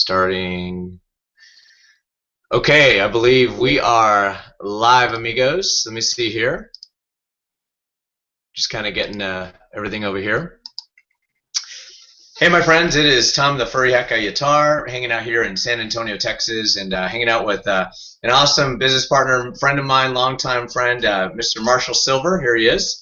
Starting. Okay, I believe we are live, amigos. Let me see here. Just kind of getting everything over here. Hey, my friends, it is Tom the Furry Hecka Yatar, hanging out here in San Antonio, Texas, and hanging out with an awesome business partner, friend of mine, longtime friend, Mr. Marshall Silver. Here he is.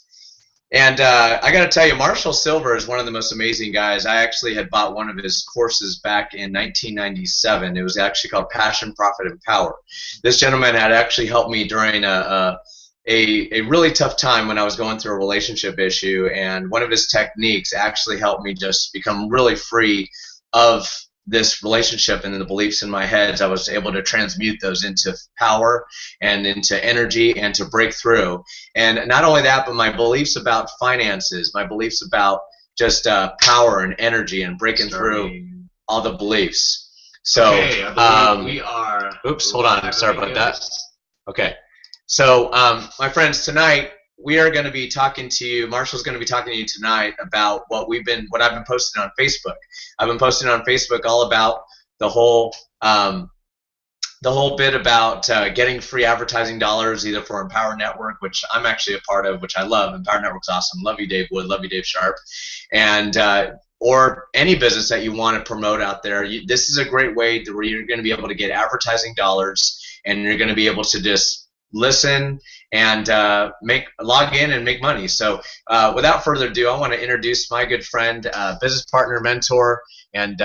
And I got to tell you, Marshall Silver is one of the most amazing guys. I actually had bought one of his courses back in 1997. It was actually called Passion, Profit, and Power. This gentleman had actually helped me during a really tough time when I was going through a relationship issue, and one of his techniques actually helped me just become really free of this relationship and the beliefs in my head. I was able to transmute those into power and into energy and to break through. And not only that, but my beliefs about finances, my beliefs about just power and energy and breaking through all the beliefs. So, okay, I believe we are. Oops, hold on. I'm sorry about that. Okay. So, my friends, tonight we are going to be talking to you. Marshall's going to be talking to you tonight about what I've been posting on Facebook. I've been posting on Facebook all about the whole bit about getting free advertising dollars, either for Empower Network, which I'm actually a part of, which I love. Empower Network's awesome. Love you, Dave Wood. Love you, Dave Sharp. And or any business that you want to promote out there. This is a great way where you're going to be able to get advertising dollars, and you're going to be able to just listen and log in and make money. So without further ado, I want to introduce my good friend, business partner, mentor, and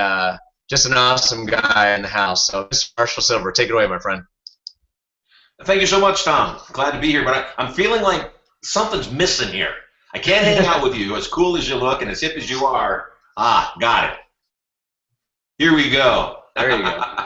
just an awesome guy in the house. So Mr. Marshall Silver, take it away, my friend. Thank you so much, Tom. Glad to be here, but I'm feeling like something's missing here. I can't hang out with you, as cool as you look and as hip as you are. Ah, got it. Here we go. There you go.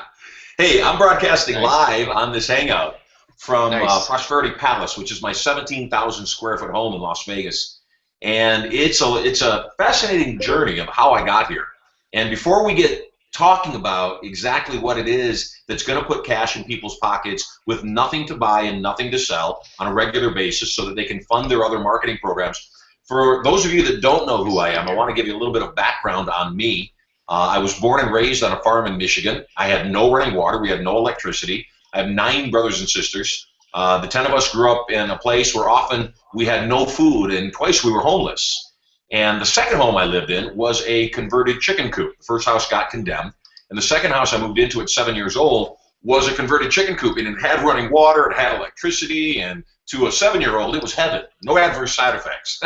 Hey, I'm broadcasting live on this Hangout from Nice. Prosperity Palace, which is my 17,000 square foot home in Las Vegas. And it's a fascinating journey of how I got here. And before we get talking about exactly what it is that's going to put cash in people's pockets with nothing to buy and nothing to sell on a regular basis so that they can fund their other marketing programs, for those of you that don't know who I am, I want to give you a little bit of background on me. I was born and raised on a farm in Michigan. I had no running water. We had no electricity. I have 9 brothers and sisters. The 10 of us grew up in a place where often we had no food, and twice we were homeless. And the second home I lived in was a converted chicken coop. The first house got condemned, and the second house I moved into at 7 years old was a converted chicken coop, and it had running water, it had electricity, and to a 7-year-old, it was heaven. No adverse side effects,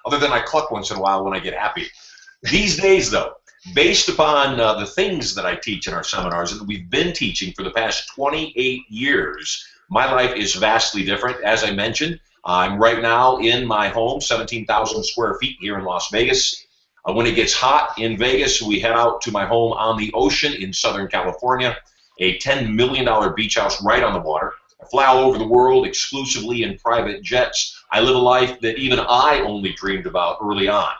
other than I cluck once in a while when I get happy. These days, though, based upon the things that I teach in our seminars and that we've been teaching for the past 28 years, my life is vastly different. As I mentioned, I'm right now in my home, 17,000 square feet here in Las Vegas. When it gets hot in Vegas, we head out to my home on the ocean in Southern California, a $10 million beach house right on the water. I fly all over the world exclusively in private jets. I live a life that even I only dreamed about early on.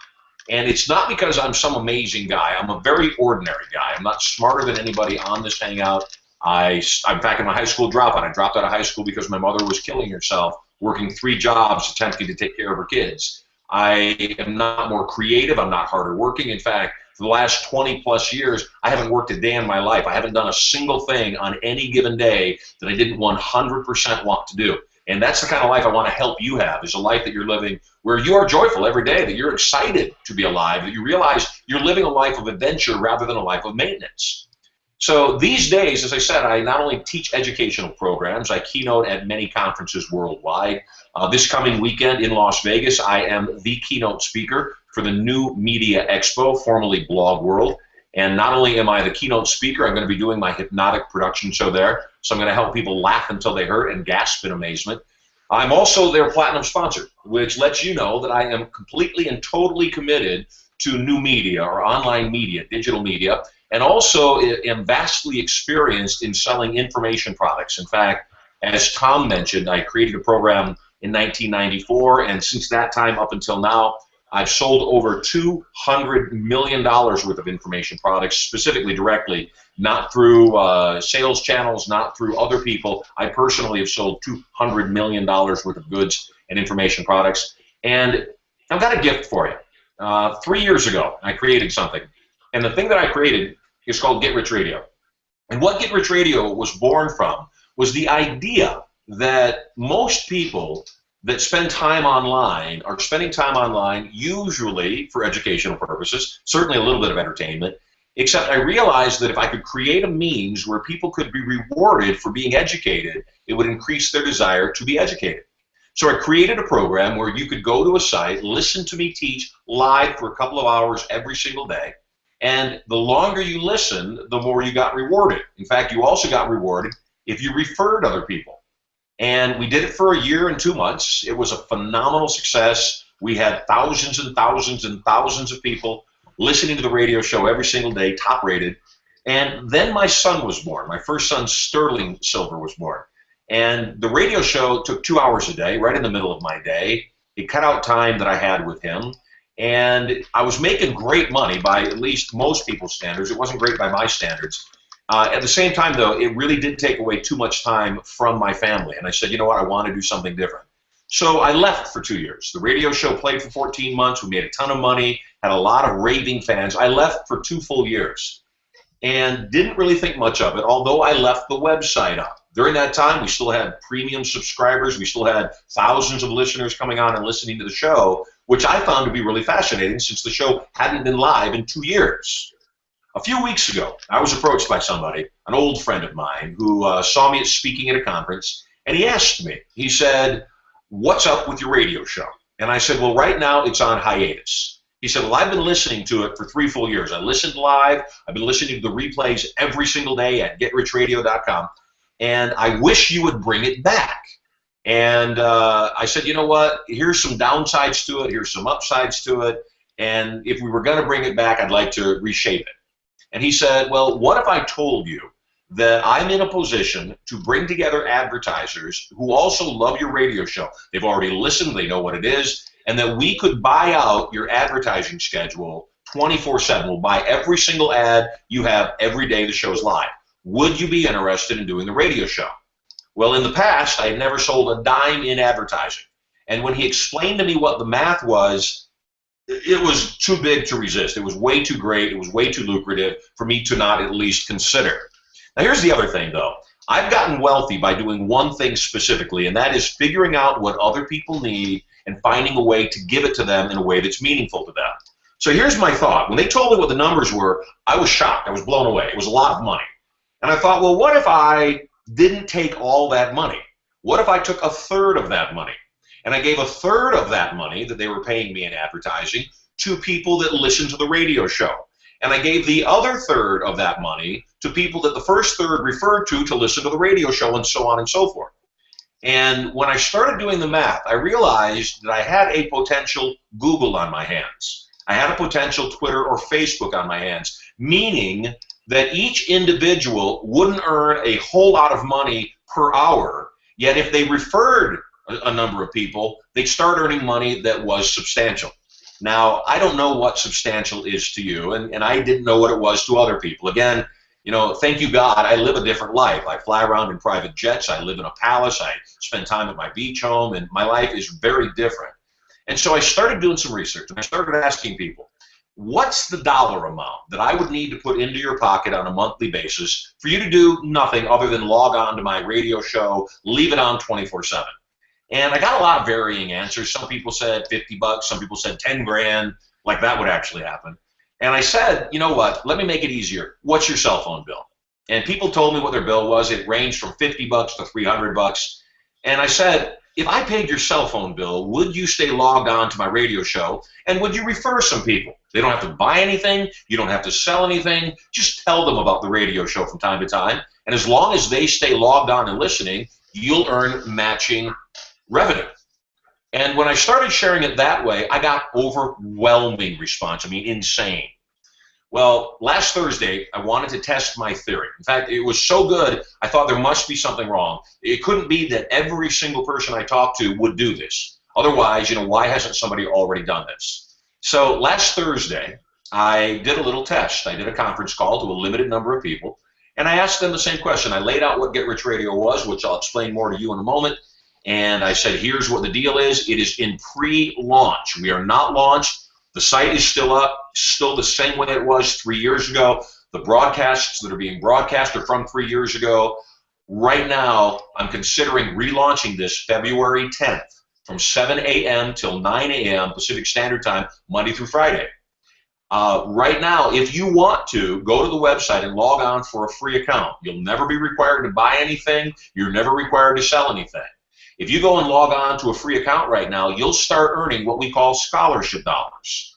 And it's not because I'm some amazing guy. I'm a very ordinary guy. I'm not smarter than anybody on this Hangout. I'm back in my high school dropout. I dropped out of high school because my mother was killing herself, working 3 jobs, attempting to take care of her kids. I am not more creative. I'm not harder working. In fact, for the last 20-plus years, I haven't worked a day in my life. I haven't done a single thing on any given day that I didn't 100% want to do. And that's the kind of life I want to help you have, is a life that you're living where you are joyful every day, that you're excited to be alive, that you realize you're living a life of adventure rather than a life of maintenance. So these days, as I said, I not only teach educational programs, I keynote at many conferences worldwide. This coming weekend in Las Vegas, I am the keynote speaker for the New Media Expo, formerly Blog World. And not only am I the keynote speaker, I'm going to be doing my hypnotic production show there. So I'm going to help people laugh until they hurt and gasp in amazement. I'm also their platinum sponsor, which lets you know that I am completely and totally committed to new media or online media, digital media, and also am vastly experienced in selling information products. In fact, as Tom mentioned, I created a program in 1994, and since that time up until now, I've sold over $200 million worth of information products, specifically directly, not through sales channels, not through other people. I personally have sold $200 million worth of goods and information products. And I've got a gift for you. 3 years ago, I created something. And the thing that I created is called Get Rich Radio. And what Get Rich Radio was born from was the idea that most people that spend time online are spending time online usually for educational purposes, certainly a little bit of entertainment, except I realized that if I could create a means where people could be rewarded for being educated, it would increase their desire to be educated. So I created a program where you could go to a site, listen to me teach live for a couple of hours every single day, and the longer you listened, the more you got rewarded. In fact, you also got rewarded if you referred other people. And we did it for a year and 2 months. It was a phenomenal success. We had thousands and thousands and thousands of people listening to the radio show every single day, top rated. And then my son was born. My first son, Sterling Silver, was born. And the radio show took 2 hours a day, right in the middle of my day. It cut out time that I had with him. And I was making great money by at least most people's standards. It wasn't great by my standards. At the same time, though, it really did take away too much time from my family. And I said, you know what, I want to do something different. So I left for 2 years. The radio show played for 14 months. We made a ton of money, had a lot of raving fans. I left for 2 full years and didn't really think much of it, although I left the website up. During that time, we still had premium subscribers. We still had thousands of listeners coming on and listening to the show, which I found to be really fascinating since the show hadn't been live in 2 years. A few weeks ago, I was approached by somebody, an old friend of mine, who saw me speaking at a conference, and he asked me, he said, what's up with your radio show? And I said, well, right now it's on hiatus. He said, well, I've been listening to it for 3 full years. I listened live. I've been listening to the replays every single day at GetRichRadio.com, and I wish you would bring it back. And I said, you know what, here's some downsides to it, here's some upsides to it, and if we were going to bring it back, I'd like to reshape it. And he said, well, what if I told you that I'm in a position to bring together advertisers who also love your radio show? They've already listened, they know what it is, and that we could buy out your advertising schedule 24/7. We'll buy every single ad you have every day the show's live. Would you be interested in doing the radio show? Well, in the past, I had never sold a dime in advertising. And when he explained to me what the math was, it was too big to resist. It was way too great. It was way too lucrative for me to not at least consider. Now, here's the other thing, though. I've gotten wealthy by doing one thing specifically, and that is figuring out what other people need and finding a way to give it to them in a way that's meaningful to them. So here's my thought. When they told me what the numbers were, I was shocked. I was blown away. It was a lot of money. And I thought, well, what if I didn't take all that money? What if I took a third of that money? And I gave a third of that money that they were paying me in advertising to people that listened to the radio show. And I gave the other third of that money to people that the first third referred to listen to the radio show, and so on and so forth. And when I started doing the math, I realized that I had a potential Google on my hands. I had a potential Twitter or Facebook on my hands, meaning that each individual wouldn't earn a whole lot of money per hour, yet if they referred a number of people, they'd start earning money that was substantial. Now, I don't know what substantial is to you, and I didn't know what it was to other people. Again, you know, thank you, God, I live a different life. I fly around in private jets. I live in a palace. I spend time at my beach home, and my life is very different. And so I started doing some research, and I started asking people, what's the dollar amount that I would need to put into your pocket on a monthly basis for you to do nothing other than log on to my radio show, leave it on 24/7? And I got a lot of varying answers. Some people said 50 bucks, some people said 10 grand, like that would actually happen. And I said, you know what, let me make it easier. What's your cell phone bill? And people told me what their bill was. It ranged from 50 bucks to 300 bucks. And I said, if I paid your cell phone bill, would you stay logged on to my radio show, and would you refer some people? They don't have to buy anything. You don't have to sell anything. Just tell them about the radio show from time to time. And as long as they stay logged on and listening, you'll earn matching revenue. And when I started sharing it that way, I got overwhelming response. I mean, insane. Well, last Thursday, I wanted to test my theory. In fact, it was so good, I thought there must be something wrong. It couldn't be that every single person I talked to would do this. Otherwise, you know, why hasn't somebody already done this? So last Thursday, I did a little test. I did a conference call to a limited number of people, and I asked them the same question. I laid out what Get Rich Radio was, which I'll explain more to you in a moment. And I said, here's what the deal is. It is in pre-launch. We are not launched. The site is still up, still the same way it was 3 years ago. The broadcasts that are being broadcast are from 3 years ago. Right now, I'm considering relaunching this February 10th from 7 a.m. till 9 a.m. Pacific Standard Time, Monday through Friday. Right now, if you want to, go to the website and log on for a free account. You'll never be required to buy anything. You're never required to sell anything. If you go and log on to a free account right now, you'll start earning what we call scholarship dollars.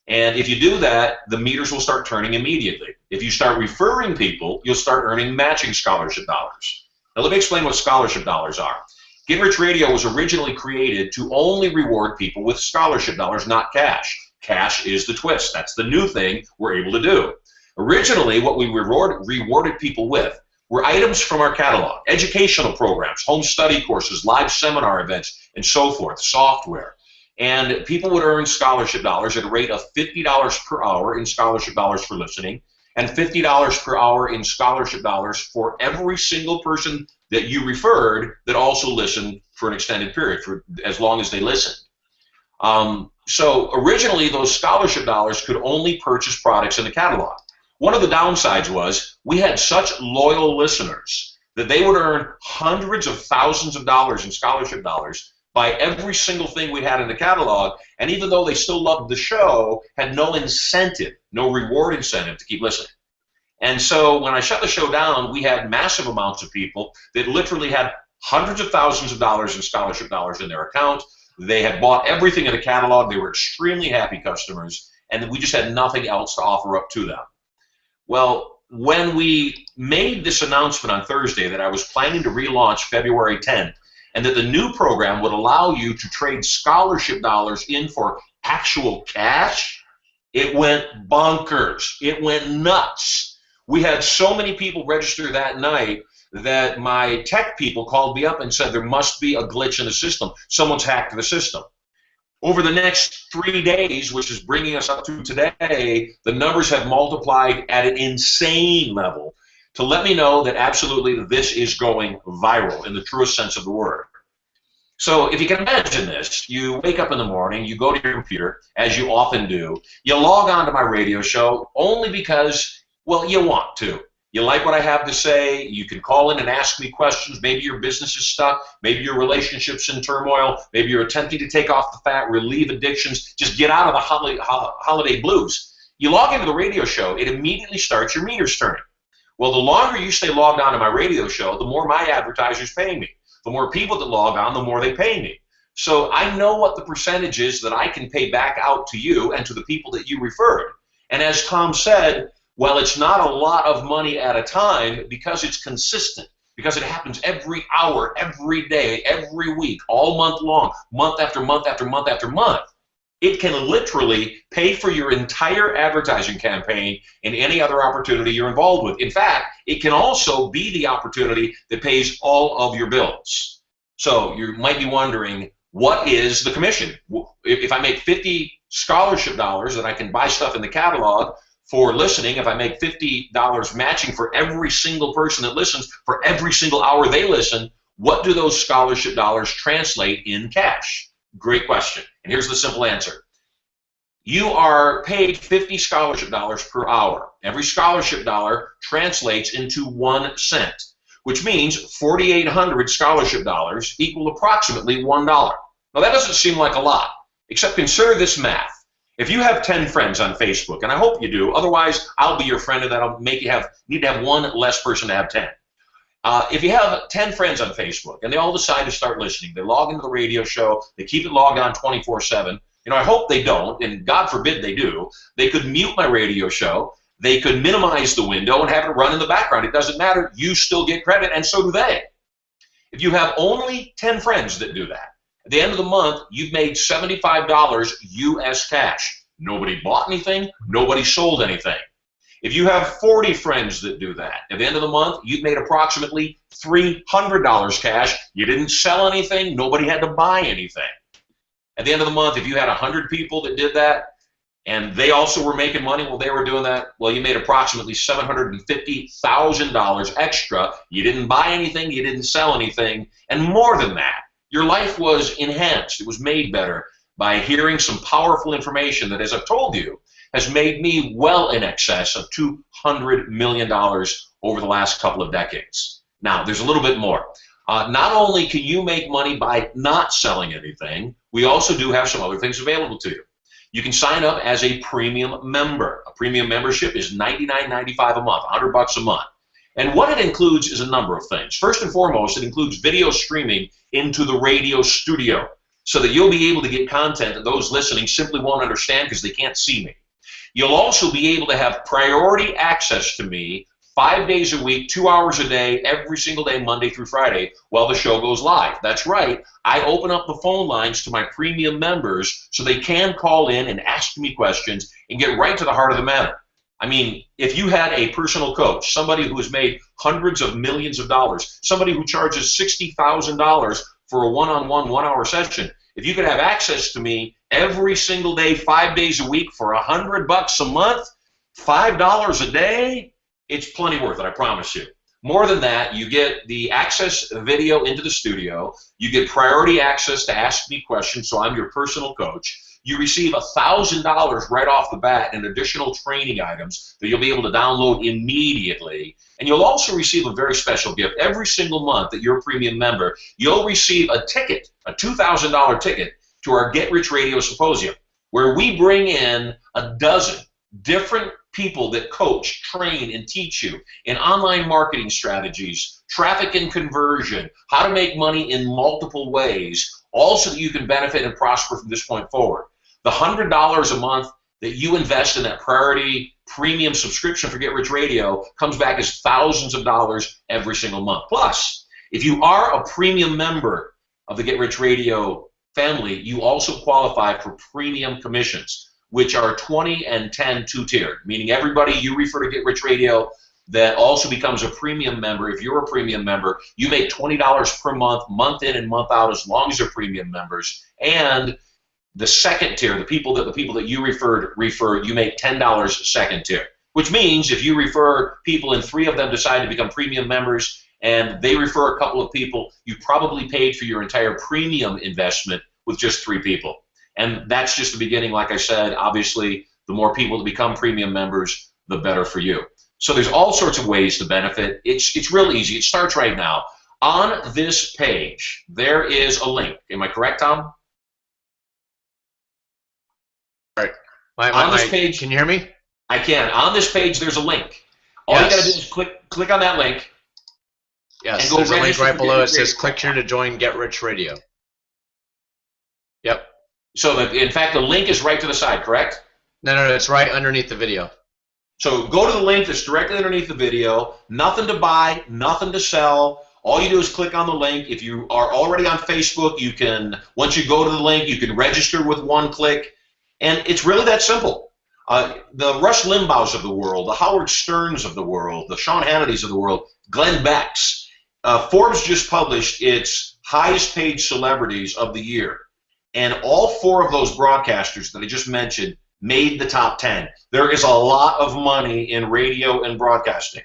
And if you do that, the meters will start turning immediately. If you start referring people, you'll start earning matching scholarship dollars. Now let me explain what scholarship dollars are. Get Rich Radio was originally created to only reward people with scholarship dollars, not cash. Cash is the twist. That's the new thing we're able to do. Originally, what we rewarded people with were items from our catalog, educational programs, home study courses, live seminar events, and so forth, software. And people would earn scholarship dollars at a rate of $50 per hour in scholarship dollars for listening, and $50 per hour in scholarship dollars for every single person that you referred that also listened for an extended period, for as long as they listened. So originally, those scholarship dollars could only purchase products in the catalog. One of the downsides was we had such loyal listeners that they would earn hundreds of thousands of dollars in scholarship dollars by every single thing we had in the catalog, and even though they still loved the show, had no incentive, no reward incentive to keep listening. And so when I shut the show down, we had massive amounts of people that literally had hundreds of thousands of dollars in scholarship dollars in their account. They had bought everything in the catalog. They were extremely happy customers, and we just had nothing else to offer up to them. Well, when we made this announcement on Thursday that I was planning to relaunch February 10th, and that the new program would allow you to trade scholarship dollars in for actual cash, it went bonkers. It went nuts. We had so many people register that night that my tech people called me up and said there must be a glitch in the system. Someone's hacked the system. Over the next 3 days, which is bringing us up to today, the numbers have multiplied at an insane level to let me know that absolutely this is going viral in the truest sense of the word. So if you can imagine this, you wake up in the morning, you go to your computer, as you often do, you log on to my radio show only because, well, you want to. You like what I have to say, you can call in and ask me questions, maybe your business is stuck, maybe your relationship's in turmoil, maybe you're attempting to take off the fat, relieve addictions, just get out of the holiday blues. You log into the radio show, it immediately starts your meters turning. Well, the longer you stay logged on to my radio show, the more my advertisers pay me. The more people that log on, the more they pay me. So I know what the percentage is that I can pay back out to you and to the people that you referred. And as Tom said, well, it's not a lot of money at a time because it's consistent, because it happens every hour, every day, every week, all month long, month after month after month after month. It can literally pay for your entire advertising campaign and any other opportunity you're involved with. In fact, it can also be the opportunity that pays all of your bills. So you might be wondering, what is the commission? If I make 50 scholarship dollars and I can buy stuff in the catalog for listening, if I make $50 matching for every single person that listens, for every single hour they listen, what do those scholarship dollars translate in cash? Great question. And here's the simple answer. You are paid 50 scholarship dollars per hour. Every scholarship dollar translates into 1 cent, which means 4,800 scholarship dollars equal approximately $1. Now that doesn't seem like a lot, except consider this math. If you have 10 friends on Facebook, and I hope you do, otherwise I'll be your friend and that'll make you need to have one less person to have 10. If you have 10 friends on Facebook and they all decide to start listening, they log into the radio show, they keep it logged on 24/7, I hope they don't, and God forbid they do, they could mute my radio show, they could minimize the window and have it run in the background. It doesn't matter, you still get credit, and so do they. If you have only 10 friends that do that, at the end of the month, you've made $75 US cash. Nobody bought anything, nobody sold anything. If you have 40 friends that do that, at the end of the month, you've made approximately $300 cash. You didn't sell anything. Nobody had to buy anything. At the end of the month, if you had 100 people that did that, and they also were making money while they were doing that, well, you made approximately $750,000 extra. You didn't buy anything. You didn't sell anything. And more than that, your life was enhanced. It was made better by hearing some powerful information that, as I've told you, has made me well in excess of $200 million over the last couple of decades. Now, there's a little bit more. Not only can you make money by not selling anything, we also do have some other things available to you. You can sign up as a premium member. A premium membership is $99.95 a month, $100 a month. And what it includes is a number of things. First and foremost, it includes video streaming into the radio studio so that you'll be able to get content that those listening simply won't understand because they can't see me. You'll also be able to have priority access to me 5 days a week, 2 hours a day, every single day, Monday through Friday, while the show goes live. That's right. I open up the phone lines to my premium members so they can call in and ask me questions and get right to the heart of the matter. I mean, if you had a personal coach, somebody who has made hundreds of millions of dollars, somebody who charges $60,000 for a one-on-one, 1 hour session, if you could have access to me every single day, 5 days a week for $100 a month, $5 a day, it's plenty worth it, I promise you. More than that, you get the access video into the studio. You get priority access to ask me questions, so I'm your personal coach. You receive $1,000 right off the bat in additional training items that you'll be able to download immediately. And you'll also receive a very special gift. Every single month that you're a premium member, you'll receive a ticket, a $2,000 ticket to our Get Rich Radio Symposium, where we bring in a dozen different people that coach, train, and teach you in online marketing strategies, traffic and conversion, how to make money in multiple ways, all so that you can benefit and prosper from this point forward. The $100 a month that you invest in that priority premium subscription for Get Rich Radio comes back as thousands of dollars every single month. Plus, if you are a premium member of the Get Rich Radio family, you also qualify for premium commissions, which are 20 and 10 two-tiered, meaning everybody you refer to Get Rich Radio that also becomes a premium member. If you're a premium member, you make $20 per month, month in and month out, as long as they're premium members. And the second tier, the people that you refer, you make $10 second tier, which means if you refer people and 3 of them decide to become premium members and they refer a couple of people, you probably paid for your entire premium investment with just 3 people. And that's just the beginning. Like I said, obviously, the more people that become premium members, the better for you. So there's all sorts of ways to benefit. It's real easy. It starts right now. On this page, there is a link. Am I correct, Tom? All right. On this page, can you hear me? I can. On this page, there's a link. All you got to do is click on that link. Yes, there's a link right below. It says, click here to join Get Rich Radio. Yep. So, in fact, the link is right to the side, correct? No, it's right underneath the video. So go to the link that's directly underneath the video. Nothing to buy, nothing to sell. All you do is click on the link. If you are already on Facebook, you can, once you go to the link, you can register with 1 click. And it's really that simple. The Rush Limbaughs of the world, the Howard Sterns of the world, the Sean Hannitys of the world, Glenn Beck's. Forbes just published its highest paid celebrities of the year. And all 4 of those broadcasters that I just mentioned made the top 10. There is a lot of money in radio and broadcasting.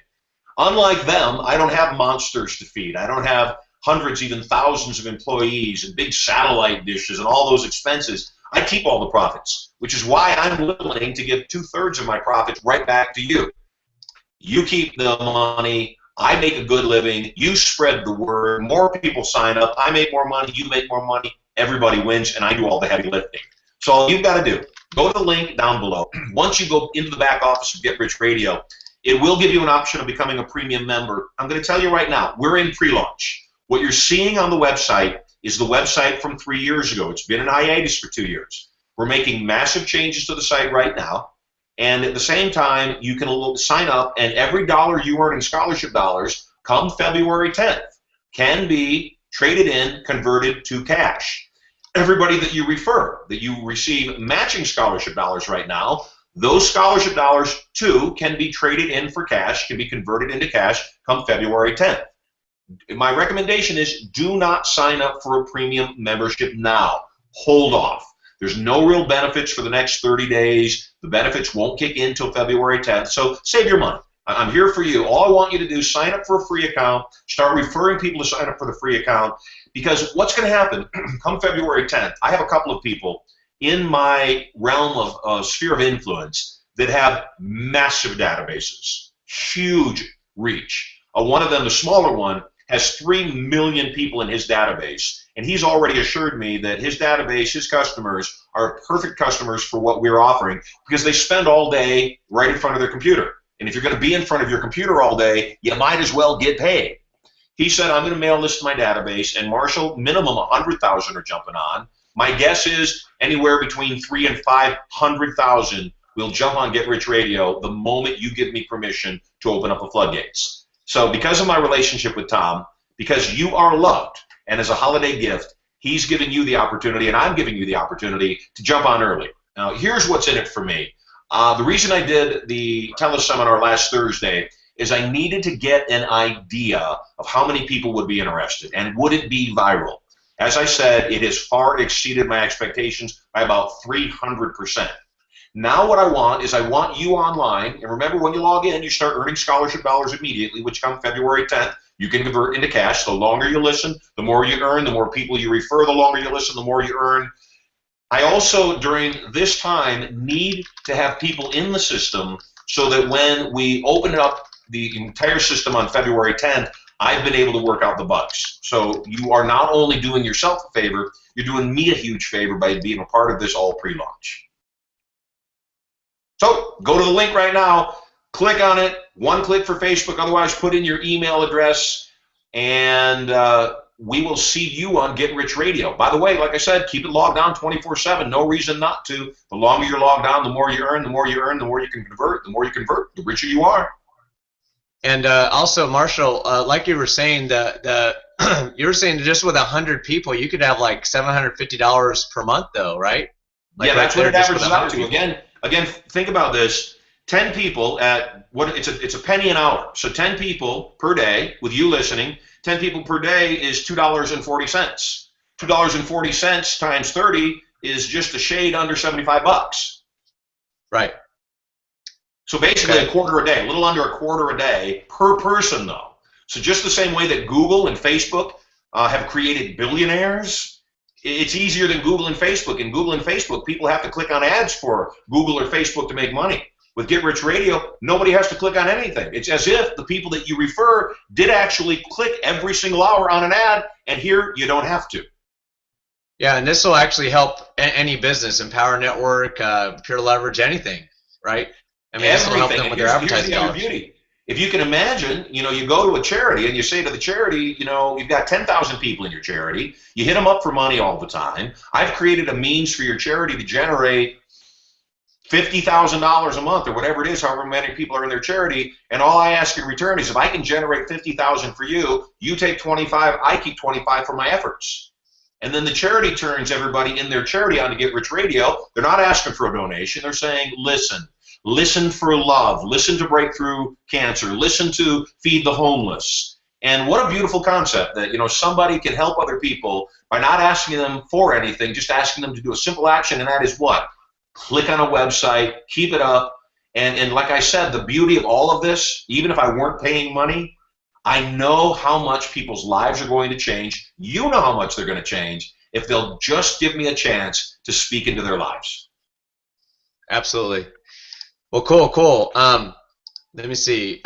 Unlike them, I don't have monsters to feed. I don't have hundreds, even thousands of employees and big satellite dishes and all those expenses. I keep all the profits, which is why I'm willing to give 2/3 of my profits right back to you. You keep the money. I make a good living. You spread the word. More people sign up. I make more money. You make more money. Everybody wins, and I do all the heavy lifting. So all you've got to do, go to the link down below. Once you go into the back office of Get Rich Radio, it will give you an option of becoming a premium member. I'm going to tell you right now, we're in pre-launch. What you're seeing on the website is the website from 3 years ago. It's been in hiatus for 2 years. We're making massive changes to the site right now. And at the same time, you can sign up, and every dollar you earn in scholarship dollars come February 10th can be traded in, converted to cash. Everybody that you refer, that you receive matching scholarship dollars right now, those scholarship dollars, too, can be traded in for cash, can be converted into cash come February 10th. My recommendation is do not sign up for a premium membership now. Hold off. There's no real benefits for the next 30 days. The benefits won't kick in until February 10th, so save your money. I'm here for you. All I want you to do is sign up for a free account, start referring people to sign up for the free account, because what's going to happen come February 10th, I have a couple of people, in my realm of sphere of influence that have massive databases, huge reach. One of them, the smaller one, has 3 million people in his database, and he's already assured me that his database, his customers, are perfect customers for what we're offering because they spend all day right in front of their computer. And if you're going to be in front of your computer all day, you might as well get paid. He said, I'm going to mail this to my database, and Marshall, minimum 100,000 are jumping on. My guess is anywhere between 300,000 and 500,000 will jump on Get Rich Radio the moment you give me permission to open up the floodgates. So because of my relationship with Tom, because you are loved, and as a holiday gift, he's giving you the opportunity, and I'm giving you the opportunity to jump on early. Now, here's what's in it for me. The reason I did the teleseminar last Thursday is I needed to get an idea of how many people would be interested, and would it be viral? As I said, it has far exceeded my expectations by about 300%. Now what I want is I want you online, and remember when you log in, you start earning scholarship dollars immediately, which come February 10th. You can convert into cash. The longer you listen, the more you earn, the more people you refer, the longer you listen, the more you earn. I also, during this time, need to have people in the system so that when we open up the entire system on February 10th, I've been able to work out the bugs. So you are not only doing yourself a favor, you're doing me a huge favor by being a part of this all pre-launch. So go to the link right now, click on it, one click for Facebook, otherwise put in your email address, and we will see you on Get Rich Radio. By the way, like I said, keep it logged on 24/7, no reason not to. The longer you're logged on, the more you earn, the more you earn, the more you can convert, the more you convert, the richer you are. And also, Marshall, like you were saying, you were saying just with 100 people, you could have like $750 per month, though, right? Like yeah, that's what it averages out to. People. Again, think about this. 10 people at what it's a penny an hour. So 10 people per day with you listening. 10 people per day is $2.40. $2.40 times 30 is just a shade under 75 bucks. Right. So basically a quarter a day, a little under a quarter a day per person, though. So just the same way that Google and Facebook have created billionaires, it's easier than Google and Facebook. In Google and Facebook, people have to click on ads for Google or Facebook to make money. With Get Rich Radio, nobody has to click on anything. It's as if the people that you refer did actually click every single hour on an ad, and here you don't have to. Yeah, and this will actually help any business, Empower Network, Pure Leverage, anything, right? I mean, this will help them with their advertising dollars. Beauty. If you can imagine, you go to a charity and you say to the charity, you've got 10,000 people in your charity. You hit them up for money all the time. I've created a means for your charity to generate $50,000 a month or whatever it is, however many people are in their charity, and all I ask in return is if I can generate $50,000 for you, you take 25, I keep 25 for my efforts. And then the charity turns everybody in their charity on to Get Rich Radio. They're not asking for a donation. They're saying, listen for love, listen to Breakthrough Cancer, listen to Feed the Homeless. And what a beautiful concept that, somebody can help other people by not asking them for anything, just asking them to do a simple action, and that is what? Click on a website, keep it up, and like I said, the beauty of all of this, even if I weren't paying money, I know how much people's lives are going to change. You know how much they're going to change if they'll just give me a chance to speak into their lives. Absolutely. Well, cool. Let me see.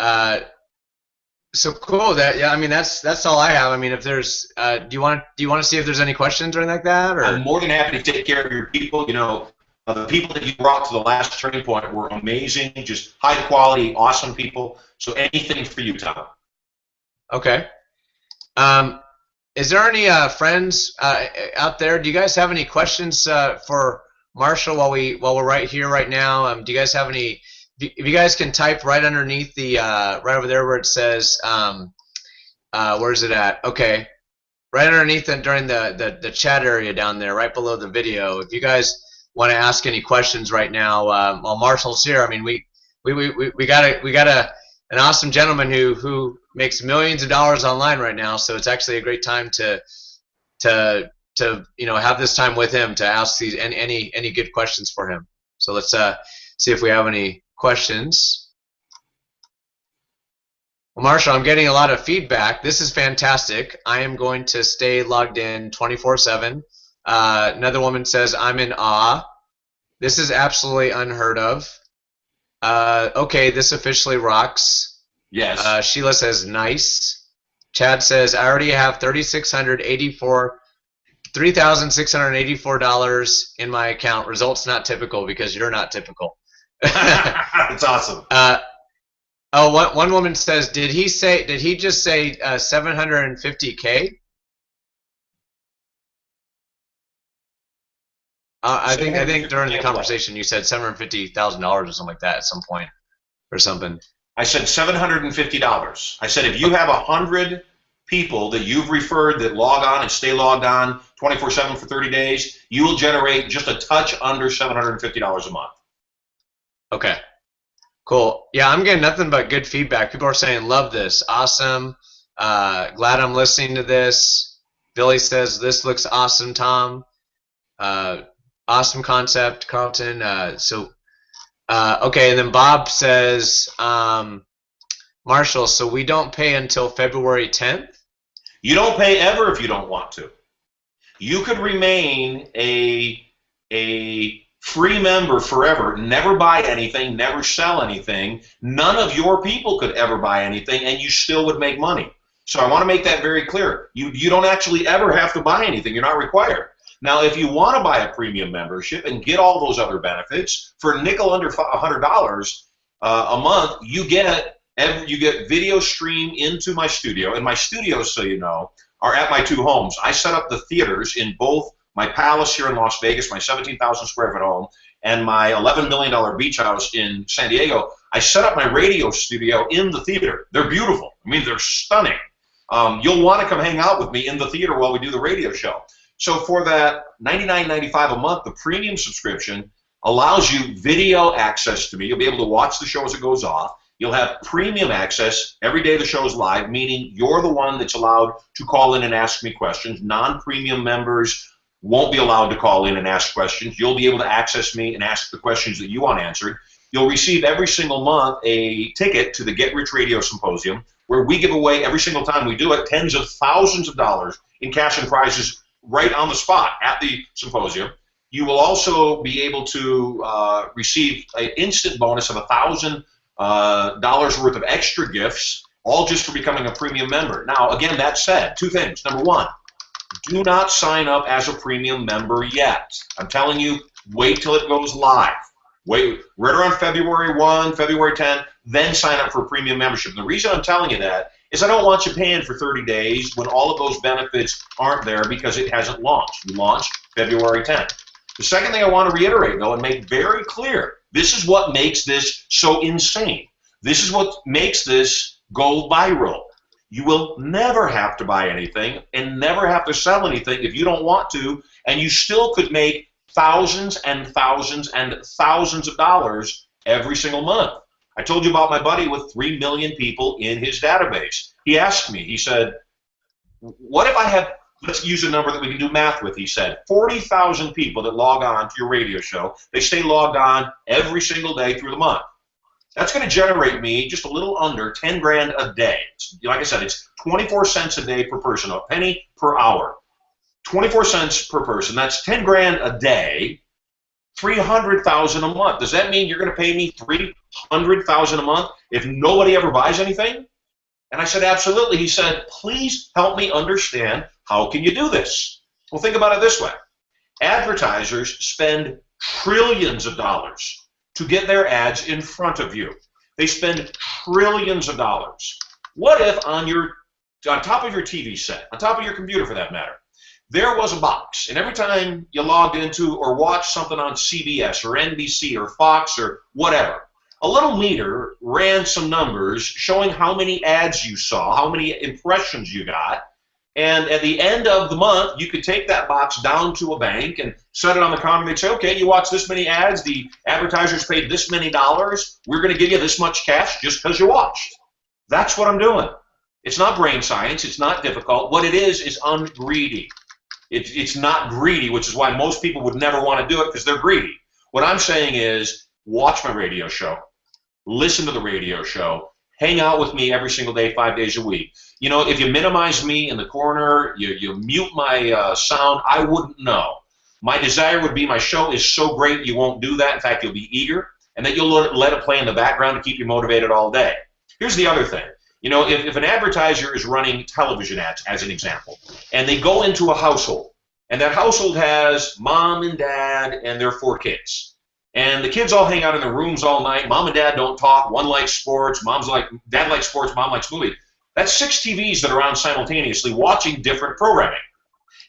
So cool. That's all I have. I mean, if there's, do you want to see if there's any questions or anything like that? Or? I'm more than happy to take care of your people. The people that you brought to the last turning point were amazing, just high quality, awesome people. So anything for you, Tom. Okay. Is there any friends out there? Do you guys have any questions for Marshall while we're right here right now? Do you guys have any? If you guys can type right underneath the right over there where it says where's it at? Okay, right underneath it during the chat area down there, right below the video. If you guys want to ask any questions right now while Marshall's here, I mean we got an awesome gentleman who makes millions of dollars online right now, so it's actually a great time to have this time with him to ask these any good questions for him. So let's see if we have any questions. Well, Marshall, I'm getting a lot of feedback. This is fantastic. I am going to stay logged in 24/7. Another woman says, I'm in awe. This is absolutely unheard of. Okay, this officially rocks. Yes. Sheila says, nice. Chad says, I already have $3,684 in my account. Results not typical because you're not typical. That's awesome. One woman says, did he just say 750K? I think during the conversation you said $750,000 or something like that at some point or something. I said $750. I said if you have 100 people that you've referred that log on and stay logged on 24/7 for 30 days, you will generate just a touch under $750 a month. Okay. Cool. Yeah, I'm getting nothing but good feedback. People are saying, love this. Awesome. Glad I'm listening to this. Billy says, this looks awesome, Tom. Awesome concept, Carlton. Okay, and then Bob says, Marshall, so we don't pay until February 10th? You don't pay ever if you don't want to. You could remain a free member forever, never buy anything, never sell anything. None of your people could ever buy anything, and you still would make money. So I want to make that very clear. You don't actually ever have to buy anything. You're not required. Now, if you want to buy a premium membership and get all those other benefits for a nickel under $100 a month, you get video stream into my studio. And my studios, so you know, are at my 2 homes. I set up the theaters in both my palace here in Las Vegas, my 17,000 square foot home, and my $11 million beach house in San Diego. I set up my radio studio in the theater. They're beautiful. I mean, they're stunning. You'll want to come hang out with me in the theater while we do the radio show. So for that $99.95 a month, the premium subscription allows you video access to me. You'll be able to watch the show as it goes off. You'll have premium access every day the show's live, meaning you're the one that's allowed to call in and ask me questions. Non-premium members won't be allowed to call in and ask questions. You'll be able to access me and ask the questions that you want answered. You'll receive every single month a ticket to the Get Rich Radio Symposium, where we give away every single time we do it tens of thousands of dollars in cash and prizes right on the spot at the symposium. You will also be able to receive an instant bonus of $1,000 worth of extra gifts, all just for becoming a premium member. Now, again, that said, 2 things. Number 1, do not sign up as a premium member yet. I'm telling you, wait till it goes live. Wait right around February 1, February 10, then sign up for a premium membership. And the reason I'm telling you that is I don't want you paying for 30 days when all of those benefits aren't there because it hasn't launched. We launched February 10th. The second thing I want to reiterate, though, and make very clear, this is what makes this so insane. This is what makes this go viral. You will never have to buy anything and never have to sell anything if you don't want to, and you still could make thousands and thousands and thousands of dollars every single month. I told you about my buddy with 3 million people in his database. He asked me, he said, what if I have, let's use a number that we can do math with, he said, 40,000 people that log on to your radio show. They stay logged on every single day through the month. That's going to generate me just a little under 10 grand a day. Like I said, it's 24 cents a day per person, a penny per hour. 24 cents per person, that's 10 grand a day, 300,000 a month. Does that mean you're going to pay me 300,000 a month if nobody ever buys anything? And I said, absolutely. He said, please help me understand, how can you do this? Well, think about it this way. Advertisers spend trillions of dollars to get their ads in front of you. They spend trillions of dollars. What if on top of your TV set, on top of your computer for that matter, there was a box, and every time you logged into or watched something on CBS or NBC or Fox or whatever, a little meter ran some numbers showing how many ads you saw, how many impressions you got, and at the end of the month, you could take that box down to a bank and set it on the counter, and they'd say, okay, you watched this many ads, the advertisers paid this many dollars, we're going to give you this much cash just because you watched. That's what I'm doing. It's not brain science, it's not difficult. What it is ungreedy. It's not greedy, which is why most people would never want to do it because they're greedy. What I'm saying is watch my radio show, listen to the radio show, hang out with me every single day, 5 days a week. You know, if you minimize me in the corner, you mute my sound, I wouldn't know. My desire would be my show is so great you won't do that. In fact, you'll be eager, and that you'll let it play in the background to keep you motivated all day. Here's the other thing. You know, if an advertiser is running television ads, as an example, and they go into a household, and that household has mom and dad and their 4 kids, and the kids all hang out in their rooms all night. Mom and dad don't talk. One likes sports. Dad likes sports. Mom likes movies. That's 6 TVs that are on simultaneously watching different programming.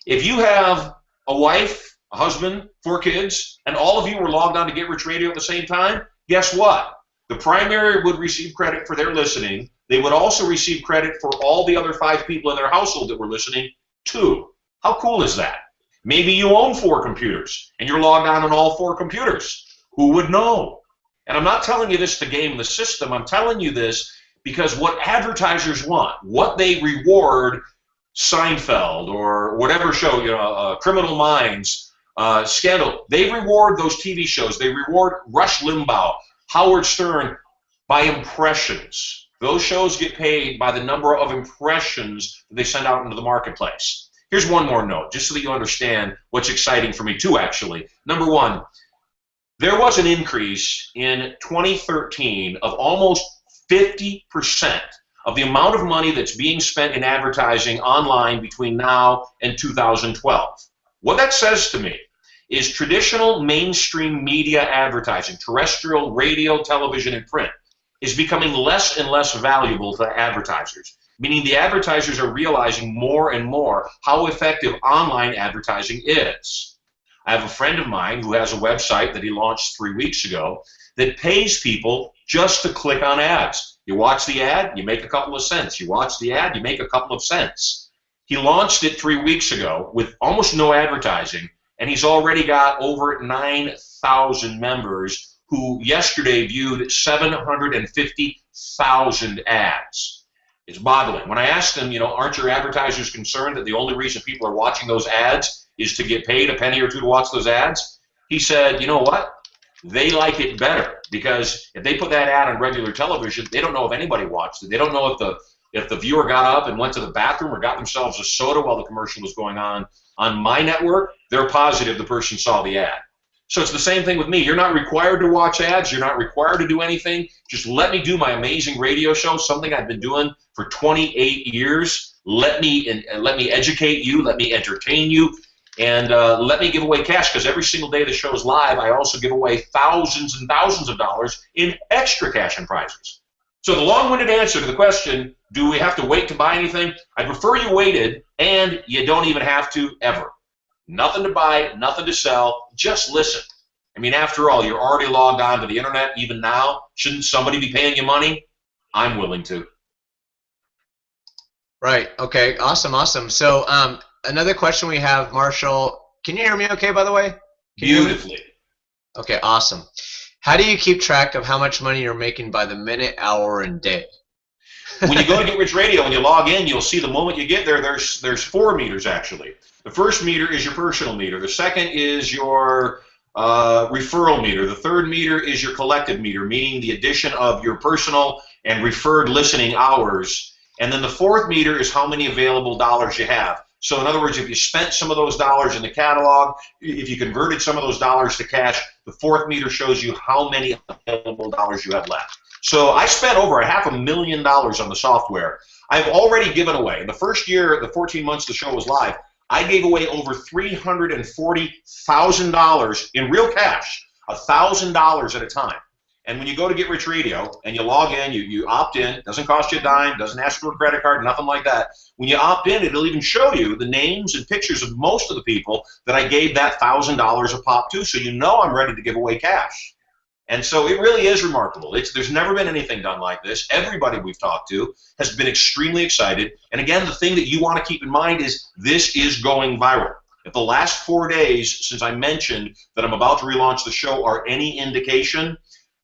If you have a wife, a husband, 4 kids, and all of you were logged on to Get Rich Radio at the same time, guess what? The primary would receive credit for their listening. They would also receive credit for all the other 5 people in their household that were listening too. How cool is that? Maybe you own 4 computers, and you're logged on all 4 computers. Who would know? And I'm not telling you this to game the system. I'm telling you this because what advertisers want, what they reward Seinfeld or whatever show, you know, Criminal Minds, Scandal, they reward those TV shows. They reward Rush Limbaugh, Howard Stern by impressions. Those shows get paid by the number of impressions that they send out into the marketplace. Here's one more note, just so that you understand what's exciting for me too, actually. Number one, there was an increase in 2013 of almost 50% of the amount of money that's being spent in advertising online between now and 2012. What that says to me is traditional mainstream media advertising, terrestrial, radio, television, and print, is becoming less and less valuable to advertisers, meaning the advertisers are realizing more and more how effective online advertising is. I have a friend of mine who has a website that he launched 3 weeks ago that pays people just to click on ads. You watch the ad, you make a couple of cents. You watch the ad, you make a couple of cents. He launched it 3 weeks ago with almost no advertising, and he's already got over 9,000 members who yesterday viewed 750,000 ads. It's boggling. When I asked him, you know, aren't your advertisers concerned that the only reason people are watching those ads is to get paid a penny or two to watch those ads? He said, you know what? They like it better because if they put that ad on regular television, they don't know if anybody watched it. They don't know if the viewer got up and went to the bathroom or got themselves a soda while the commercial was going on. On my network, they're positive the person saw the ad. So it's the same thing with me. You're not required to watch ads. You're not required to do anything. Just let me do my amazing radio show, something I've been doing for 28 years. Let me educate you. Let me entertain you. And let me give away cash, because every single day the show is live, I also give away thousands and thousands of dollars in extra cash and prizes. So the long-winded answer to the question, do we have to wait to buy anything? I prefer you waited, and you don't even have to ever. Nothing to buy, nothing to sell, just listen. I mean, after all, you're already logged on to the internet even now. Shouldn't somebody be paying you money? I'm willing to. Right. Okay. Awesome. Awesome. So another question we have, Marshall. Can you hear me okay, by the way? Beautifully. Okay. Awesome. How do you keep track of how much money you're making by the minute, hour, and day? When you go to Get Rich Radio and you log in, you'll see the moment you get there, there's 4 meters actually. The first meter is your personal meter. The second is your referral meter. The third meter is your collective meter, meaning the addition of your personal and referred listening hours. And then the fourth meter is how many available dollars you have. So in other words, if you spent some of those dollars in the catalog, if you converted some of those dollars to cash, the fourth meter shows you how many available dollars you have left. So I spent over $500,000 on the software. I've already given away. In the first year, the 14 months the show was live, I gave away over $340,000 in real cash, $1,000 at a time. And when you go to Get Rich Radio and you log in, you opt in, doesn't cost you a dime, doesn't ask for a credit card, nothing like that. When you opt in, it'll even show you the names and pictures of most of the people that I gave that $1,000 a pop to, so you know I'm ready to give away cash. And so it really is remarkable. There's never been anything done like this. Everybody we've talked to has been extremely excited. And again, the thing that you want to keep in mind is this is going viral. If the last 4 days since I mentioned that I'm about to relaunch the show are any indication,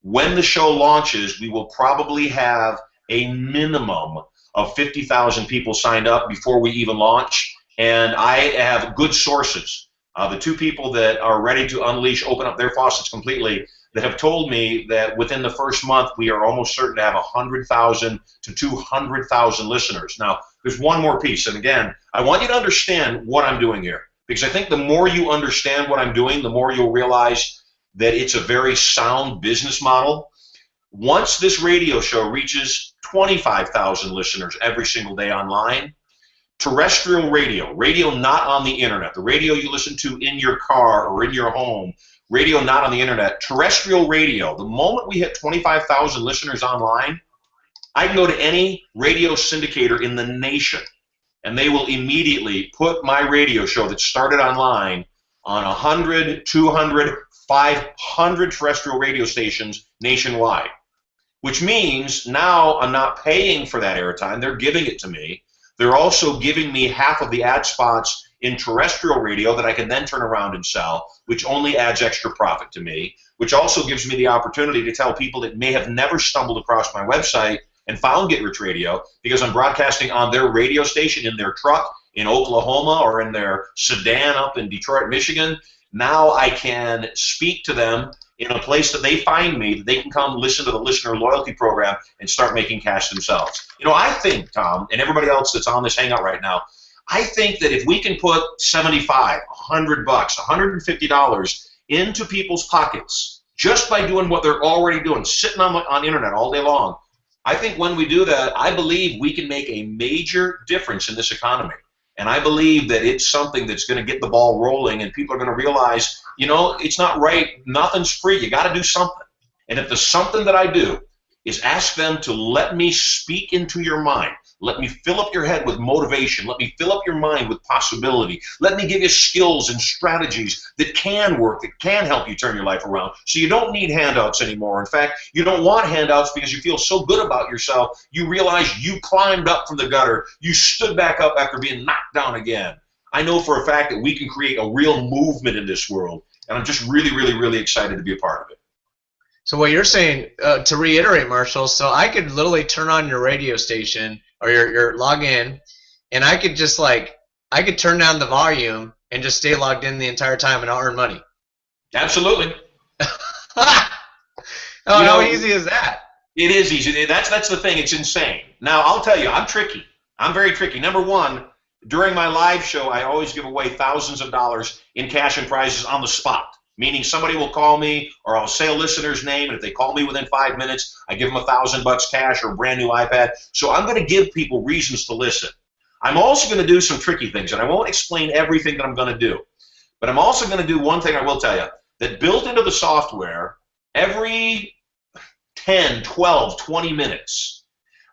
when the show launches, we will probably have a minimum of 50,000 people signed up before we even launch. And I have good sources. The 2 people that are ready to open up their faucets completely, that have told me that within the first month we are almost certain to have 100,000 to 200,000 listeners. Now, there's one more piece, and again, I want you to understand what I'm doing here. because I think the more you understand what I'm doing, the more you'll realize that it's a very sound business model. Once this radio show reaches 25,000 listeners every single day online, terrestrial radio, radio not on the internet, the radio you listen to in your car or in your home, radio not on the internet, terrestrial radio, the moment we hit 25,000 listeners online, I can go to any radio syndicator in the nation, and they will immediately put my radio show that started online on 100, 200, 500 terrestrial radio stations nationwide, which means now I'm not paying for that airtime. They're giving it to me. They're also giving me half of the ad spots in terrestrial radio that I can then turn around and sell, which only adds extra profit to me, which also gives me the opportunity to tell people that may have never stumbled across my website and found Get Rich Radio because I'm broadcasting on their radio station in their truck in Oklahoma or in their sedan up in Detroit, Michigan. Now I can speak to them in a place that they find me, that they can come listen to the listener loyalty program and start making cash themselves. You know, I think, Tom, and everybody else that's on this hangout right now, I think that if we can put $75, $100, $150 into people's pockets just by doing what they're already doing, sitting on the internet all day long, I think when we do that, I believe we can make a major difference in this economy. And I believe that it's something that's going to get the ball rolling, and people are going to realize, you know, it's not right. Nothing's free. You got to do something. And if the something that I do is ask them to let me speak into your mind, let me fill up your head with motivation, let me fill up your mind with possibility, let me give you skills and strategies that can work, that can help you turn your life around, so you don't need handouts anymore. In fact, you don't want handouts because you feel so good about yourself, you realize you climbed up from the gutter, you stood back up after being knocked down again. I know for a fact that we can create a real movement in this world, and I'm just really, really, really excited to be a part of it. So what you're saying, to reiterate, Marshall, so I could literally turn on your radio station or your log in, and I could just I could turn down the volume and just stay logged in the entire time and I'll earn money. Absolutely. How easy is that? It is easy. That's the thing. It's insane. Now, I'll tell you, I'm tricky. I'm very tricky. Number one, during my live show, I always give away thousands of dollars in cash and prizes on the spot. Meaning somebody will call me, or I'll say a listener's name, and if they call me within 5 minutes, I give them $1,000 cash or a brand new iPad. So I'm going to give people reasons to listen. I'm also going to do some tricky things, and I won't explain everything that I'm going to do. But I'm also going to do one thing I will tell you, that built into the software, every 10, 12, 20 minutes,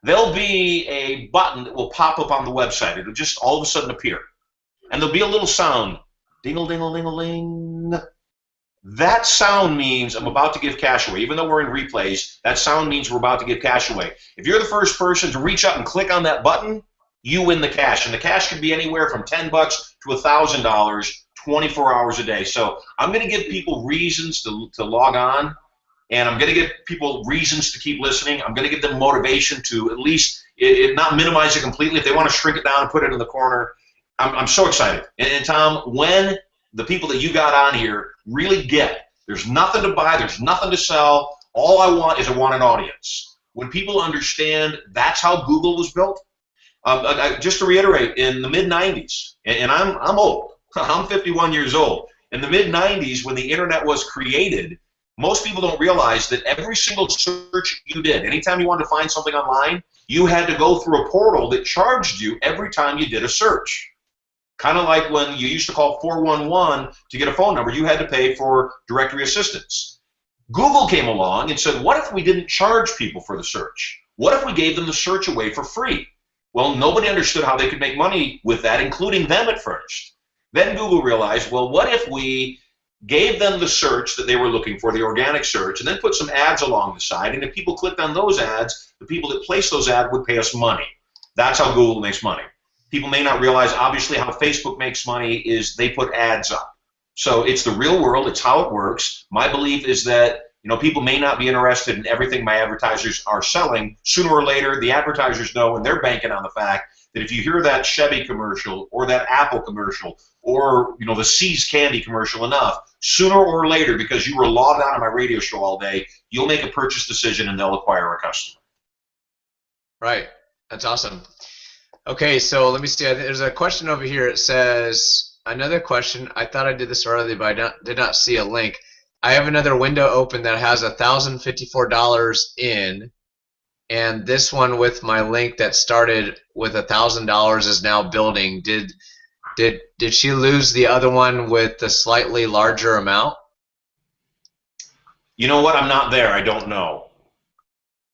there'll be a button that will pop up on the website. It'll just all of a sudden appear. And there'll be a little sound, ding-a-ling-a-ling-a-ling. That sound means I'm about to give cash away. Even though we're in replays, that sound means we're about to give cash away. If you're the first person to reach out and click on that button, you win the cash. And the cash can be anywhere from $10 to $1,000, 24 hours a day. So I'm going to give people reasons to log on, and I'm going to give people reasons to keep listening. I'm going to give them motivation to at least not minimize it completely. If they want to shrink it down and put it in the corner, I'm so excited. And Tom, when the people that you got on here really get, there's nothing to buy, there's nothing to sell, all I want is an audience. When people understand that's how Google was built, just to reiterate, in the mid-90s, and I'm old, I'm 51 years old, in the mid-90s when the internet was created, most people don't realize that every single search you did, anytime you wanted to find something online, you had to go through a portal that charged you every time you did a search. Kind of like when you used to call 411 to get a phone number, you had to pay for directory assistance. Google came along and said, what if we didn't charge people for the search? What if we gave them the search away for free? Well, nobody understood how they could make money with that, including them at first. Then Google realized, well, what if we gave them the search that they were looking for, the organic search, and then put some ads along the side, and if people clicked on those ads, the people that placed those ads would pay us money. That's how Google makes money. People may not realize, obviously, how Facebook makes money is they put ads up. So it's the real world. It's how it works. My belief is that, you know, people may not be interested in everything my advertisers are selling. Sooner or later, the advertisers know, and they're banking on the fact that if you hear that Chevy commercial or that Apple commercial or, you know, the See's candy commercial enough, sooner or later, because you were logged on my radio show all day, you'll make a purchase decision and they'll acquire a customer. Right. That's awesome. Okay, so let me see. There's a question over here. It says, another question. I thought I did this earlier, but did not see a link. I have another window open that has $1,054 in, and this one with my link that started with $1,000 is now building. Did she lose the other one with the slightly larger amount? You know what? I'm not there. I don't know.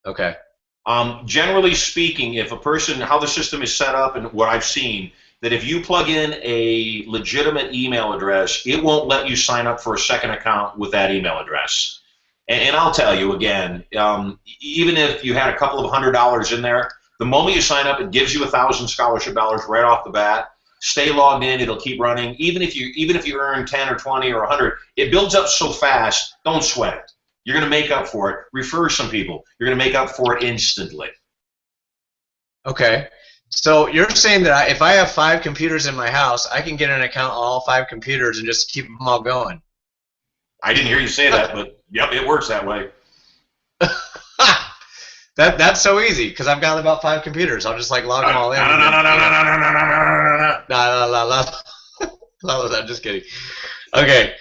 Okay. Generally speaking, if a person, how the system is set up and what I've seen, that if you plug in a legitimate email address, it won't let you sign up for a second account with that email address. And I'll tell you again, even if you had a couple of $100 in there, the moment you sign up, it gives you 1,000 scholarship dollars right off the bat. Stay logged in; it'll keep running. Even if you earn 10 or 20 or 100, it builds up so fast. Don't sweat it. You're going to make up for it. Refer some people. You're going to make up for it instantly. Okay. So you're saying that if I have 5 computers in my house, I can get an account on all 5 computers and just keep them all going. I didn't hear you say that, but yep, it works that way. That's so easy because I've got about 5 computers. I'll just like log them all in. No, I'm just kidding. Okay.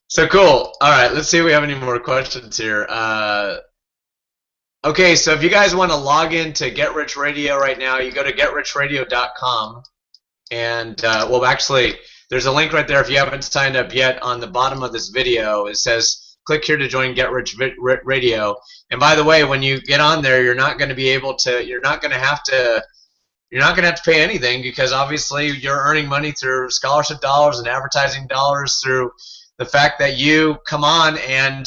So cool. All right, let's see if we have any more questions here. Okay, so if you guys want to log into Get Rich Radio right now, you go to getrichradio.com, and well, actually, there's a link right there if you haven't signed up yet. On the bottom of this video, it says click here to join Get Rich Radio. And by the way, when you get on there, you're not going to be able to. You're not going to have to pay anything because obviously you're earning money through scholarship dollars and advertising dollars through the fact that you come on, and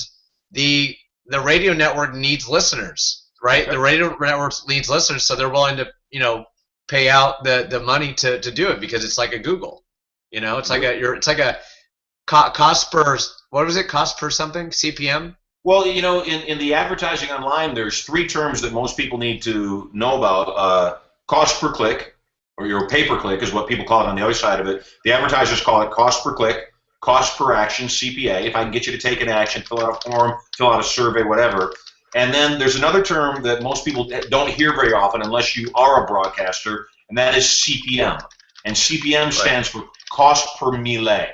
the radio network needs listeners, right? The radio network needs listeners, so they're willing to, pay out the money to do it because it's like a Google, it's like a cost per, what was it, cost per something, CPM? Well, in the advertising online, there's 3 terms that most people need to know about. Cost per click, or your pay-per-click is what people call it on the other side of it. The advertisers call it cost per click, cost per action, CPA. If I can get you to take an action, fill out a form, fill out a survey, whatever. And then there's another term that most people don't hear very often unless you are a broadcaster, and that is CPM. And CPM stands for cost per mille.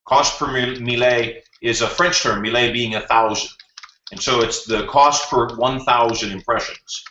Cost per mille is a French term, mille being 1,000. And so it's the cost per 1,000 impressions.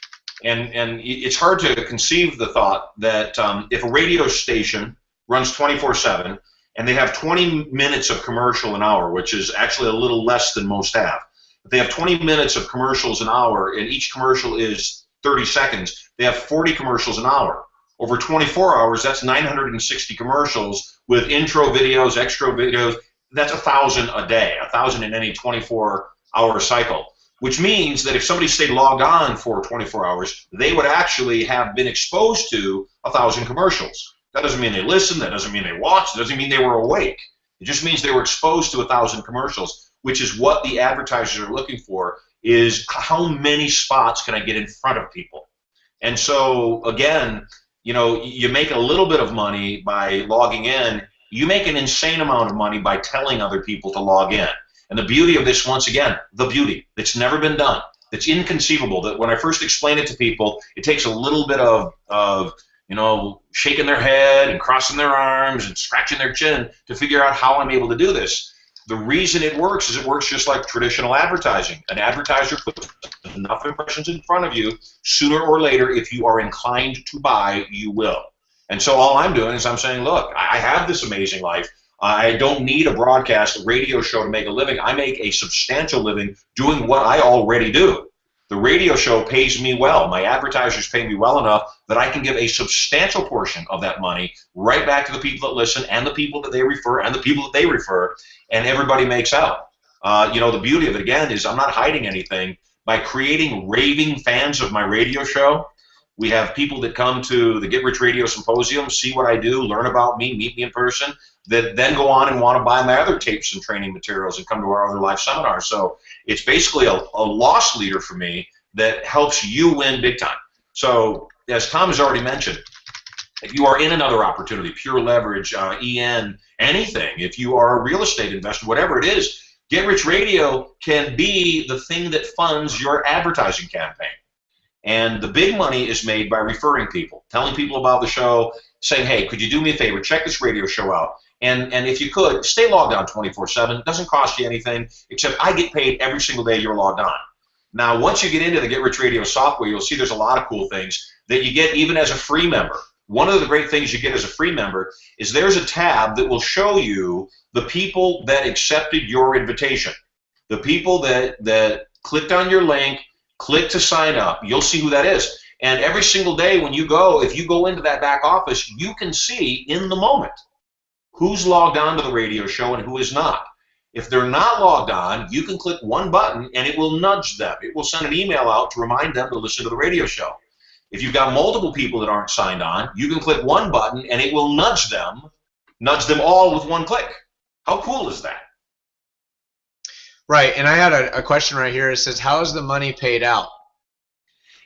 And it's hard to conceive the thought that if a radio station runs 24/7 and they have 20 minutes of commercial an hour, which is actually a little less than most have. If they have 20 minutes of commercials an hour and each commercial is 30 seconds, they have 40 commercials an hour. Over 24 hours, that's 960 commercials with intro videos, extra videos. That's 1,000 a day, 1,000 in any 24-hour cycle. Which means that if somebody stayed logged on for 24 hours, they would actually have been exposed to 1,000 commercials. That doesn't mean they listened, that doesn't mean they watched, it doesn't mean they were awake. It just means they were exposed to 1,000 commercials, which is what the advertisers are looking for, is how many spots can I get in front of people. And so, again, you make a little bit of money by logging in, you make an insane amount of money by telling other people to log in. And the beauty of this, once again, the beauty, it's never been done. It's inconceivable that when I first explain it to people, it takes a little bit of shaking their head and crossing their arms and scratching their chin to figure out how I'm able to do this. The reason it works is it works just like traditional advertising. An advertiser puts enough impressions in front of you, sooner or later, if you are inclined to buy, you will. And so all I'm doing is I'm saying, look, I have this amazing life. I don't need a broadcast, a radio show to make a living. I make a substantial living doing what I already do. The radio show pays me well. My advertisers pay me well enough that I can give a substantial portion of that money right back to the people that listen and the people that they refer and the people that they refer, and everybody makes out. The beauty of it, again, is I'm not hiding anything. By creating raving fans of my radio show, we have people that come to the Get Rich Radio Symposium, see what I do, learn about me, meet me in person, that then go on and want to buy my other tapes and training materials and come to our other live seminars. So it's basically a loss leader for me that helps you win big time. So as Tom has already mentioned, if you are in another opportunity, pure leverage, EN, anything, if you are a real estate investor, whatever it is, Get Rich Radio can be the thing that funds your advertising campaign. And the big money is made by referring people, telling people about the show, saying, hey, could you do me a favor, check this radio show out. And if you could, stay logged on 24/7. It doesn't cost you anything, except I get paid every single day you're logged on. Now, once you get into the Get Rich Radio software, you'll see there's a lot of cool things that you get even as a free member. One of the great things you get as a free member is there's a tab that will show you the people that accepted your invitation, the people that clicked on your link, clicked to sign up. You'll see who that is. And every single day when you go, if you go into that back office, you can see in the moment who's logged on to the radio show and who is not. If they're not logged on, you can click one button and it will nudge them. It will send an email out to remind them to listen to the radio show. If you've got multiple people that aren't signed on, you can click one button and it will nudge them all with one click. How cool is that? Right, and I had a question right here. It says, how is the money paid out?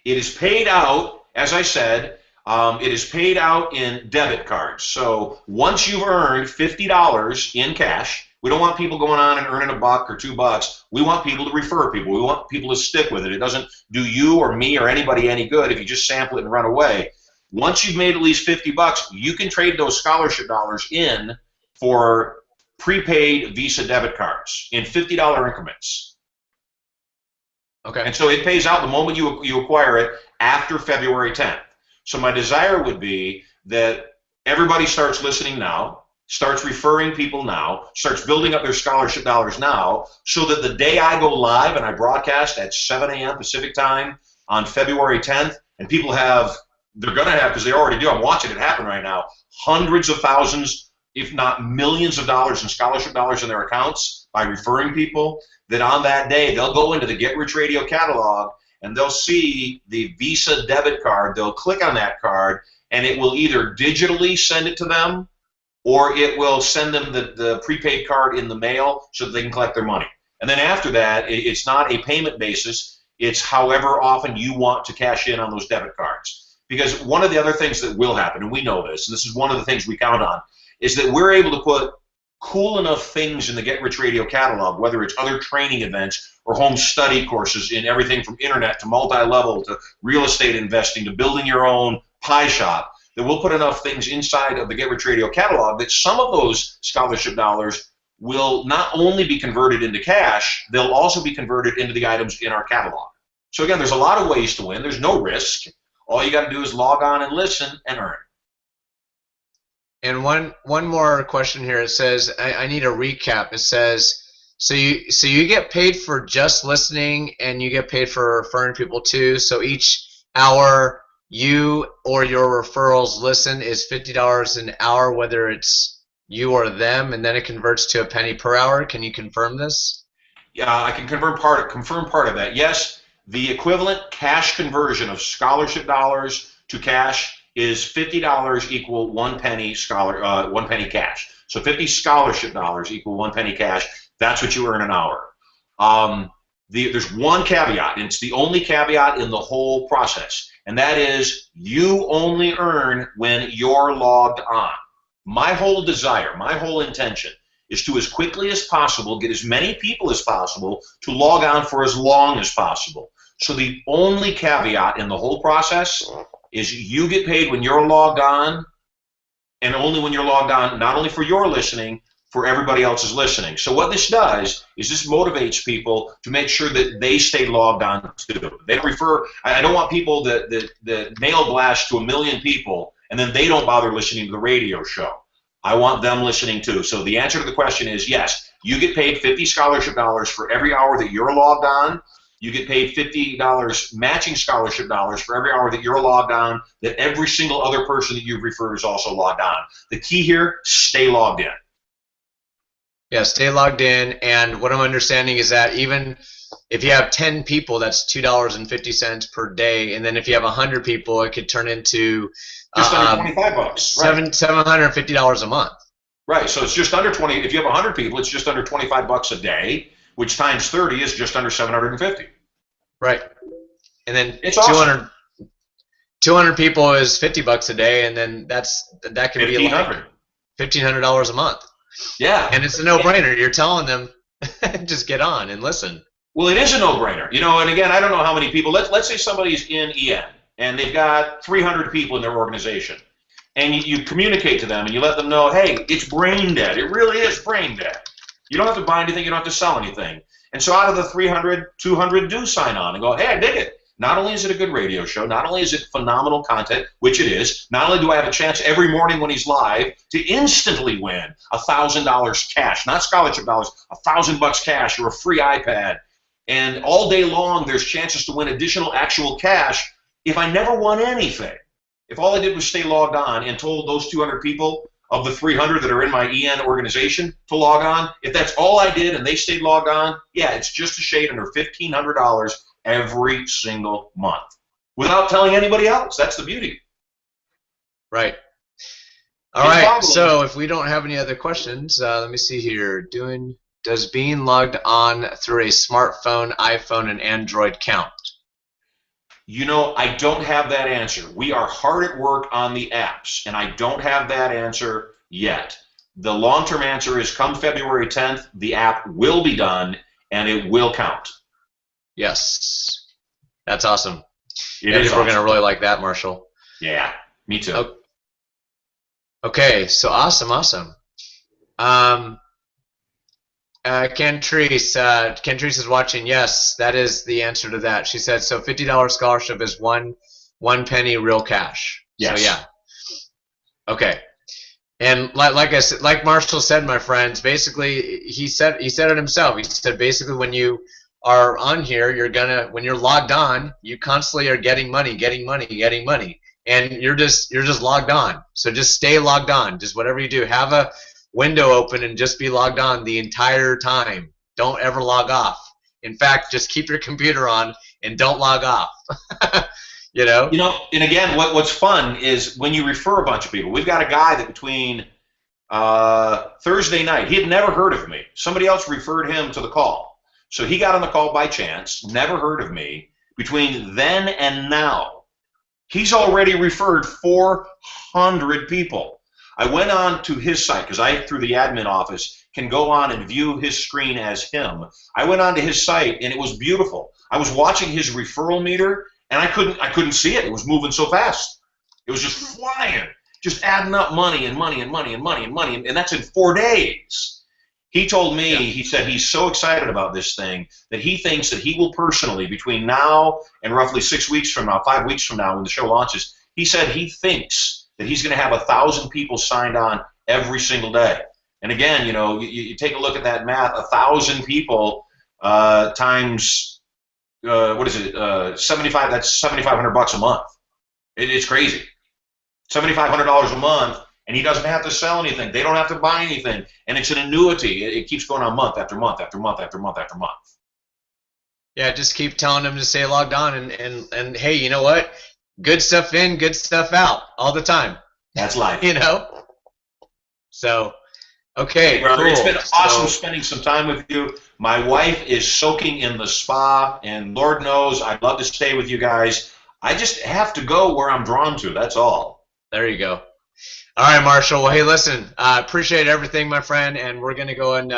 It is paid out, as I said, it is paid out in debit cards. So once you've earned $50 in cash, we don't want people going on and earning $1 or $2. We want people to refer people. We want people to stick with it. It doesn't do you or me or anybody any good if you just sample it and run away. Once you've made at least $50, you can trade those scholarship dollars in for prepaid Visa debit cards in $50 increments. Okay. And so it pays out the moment you acquire it after February 10th. So my desire would be that everybody starts listening now, starts referring people now, starts building up their scholarship dollars now, so that the day I go live and I broadcast at 7 a.m. Pacific time on February 10th, and people they're going to have, because they already do, I'm watching it happen right now, hundreds of thousands, if not millions of dollars in scholarship dollars in their accounts by referring people, that on that day they'll go into the Get Rich Radio catalog and they'll see the Visa debit card. They'll click on that card and it will either digitally send it to them or it will send them the prepaid card in the mail so that they can collect their money. And then after that, it's not a payment basis. It's however often you want to cash in on those debit cards. Because one of the other things that will happen, and we know this, and this is one of the things we count on, is that we're able to put cool enough things in the Get Rich Radio catalog, whether it's other training events or home study courses in everything from internet to multi-level to real estate investing to building your own pie shop, that we'll put enough things inside of the Get Rich Radio catalog that some of those scholarship dollars will not only be converted into cash, they'll also be converted into the items in our catalog. So again, there's a lot of ways to win. There's no risk. All you got to do is log on and listen and earn. And one more question here. It says, I need a recap. It says, so you get paid for just listening and you get paid for referring people too. So each hour you or your referrals listen is $50 an hour, whether it's you or them, and then it converts to a penny per hour. Can you confirm this? Yeah, I can confirm part of that. Yes, the equivalent cash conversion of scholarship dollars to cash is $50 equal 1 penny 1 penny cash. So 50 scholarship dollars equal 1 penny cash. That's what you earn an hour. There's one caveat, and it's the only caveat in the whole process, and that is you only earn when you're logged on. My whole desire, my whole intention is to, as quickly as possible, get as many people as possible to log on for as long as possible. So the only caveat in the whole process is you get paid when you're logged on, and only when you're logged on, not only for your listening, for everybody else's listening. So what this does is this motivates people to make sure that they stay logged on too. They don't refer. I don't want people that mail blast to 1 million people and then they don't bother listening to the radio show. I want them listening too. So the answer to the question is yes, you get paid 50 scholarship dollars for every hour that you're logged on. You get paid $50 matching scholarship dollars for every hour that you're logged on, that every single other person that you've referred is also logged on. The key here, stay logged in. Yeah, stay logged in, and what I'm understanding is that even if you have 10 people, that's $2.50 per day, and then if you have 100 people, it could turn into just under $25, right? $750 a month. Right, so it's just under 20. If you have 100 people, it's just under $25 a day, which times 30 is just under 750. Right, and then it's 200. 200 people is $50 a day, and then that can be like $1,500 a month. Yeah. And it's a no-brainer. You're telling them, just get on and listen. Well, it is a no-brainer. You know, and again, I don't know how many people. Let's say somebody's in EN, and they've got 300 people in their organization. and you communicate to them and you let them know, hey, it's brain dead. It really is brain dead. You don't have to buy anything. You don't have to sell anything. And so out of the 300, 200 do sign on and go, hey, I dig it. Not only is it a good radio show, not only is it phenomenal content, which it is, not only do I have a chance every morning when he's live to instantly win $1,000 cash, not scholarship dollars, $1,000 cash or a free iPad. And all day long, there's chances to win additional actual cash if I never won anything. If all I did was stay logged on and told those 200 people of the 300 that are in my EN organization to log on, if that's all I did and they stayed logged on, yeah, it's just a shade under $1,500 every single month without telling anybody else. That's the beauty. Right. All right. So if we don't have any other questions, let me see here. Does being logged on through a smartphone, iPhone, and Android count? You know, I don't have that answer. We are hard at work on the apps, and I don't have that answer yet. The long-term answer is come February 10th, the app will be done, and it will count. Yes. That's awesome. We're going to really like that, Marshall. Yeah, me too. Okay, so awesome. Kentrice is watching. Yes, that is the answer to that. She said, so $50 scholarship is one penny real cash. Yes. So yeah. Okay. And like I said, like Marshall said, my friends, basically he said it himself. He said basically when you are on here, when you're logged on, you constantly are getting money, and you're just logged on. So just stay logged on. Just whatever you do, have a window open and just be logged on the entire time. Don't ever log off. In fact, just keep your computer on and don't log off. You know, and again, what's fun is when you refer a bunch of people. We've got a guy that between Thursday night, he had never heard of me. Somebody else referred him to the call. So he got on the call by chance, never heard of me. Between then and now, he's already referred 400 people. I went on to his site because I, through the admin office, can go on and view his screen as him. I went on to his site and it was beautiful. I was watching his referral meter and I couldn't see it. It was moving so fast. It was just flying, just adding up money, and that's in 4 days. He told me, he said he's so excited about this thing that he thinks that he will personally, between now and roughly 6 weeks from now, 5 weeks from now when the show launches, he said he thinks that he's going to have 1,000 people signed on every single day. And again, you take a look at that math, 1,000 people times, what is it, 75, that's $7,500 a month. It's crazy. $7,500 a month. And he doesn't have to sell anything. They don't have to buy anything. And it's an annuity. It keeps going on month after month after month after month after month. Yeah, just keep telling them to stay logged on. And hey, you know what? Good stuff in, good stuff out all the time. That's life. So, okay, hey, brother, cool. It's been awesome spending some time with you. My wife is soaking in the spa. And Lord knows I'd love to stay with you guys. I just have to go where I'm drawn to. That's all. There you go. All right, Marshall. Well, hey, listen, I appreciate everything, my friend, and we're going to go and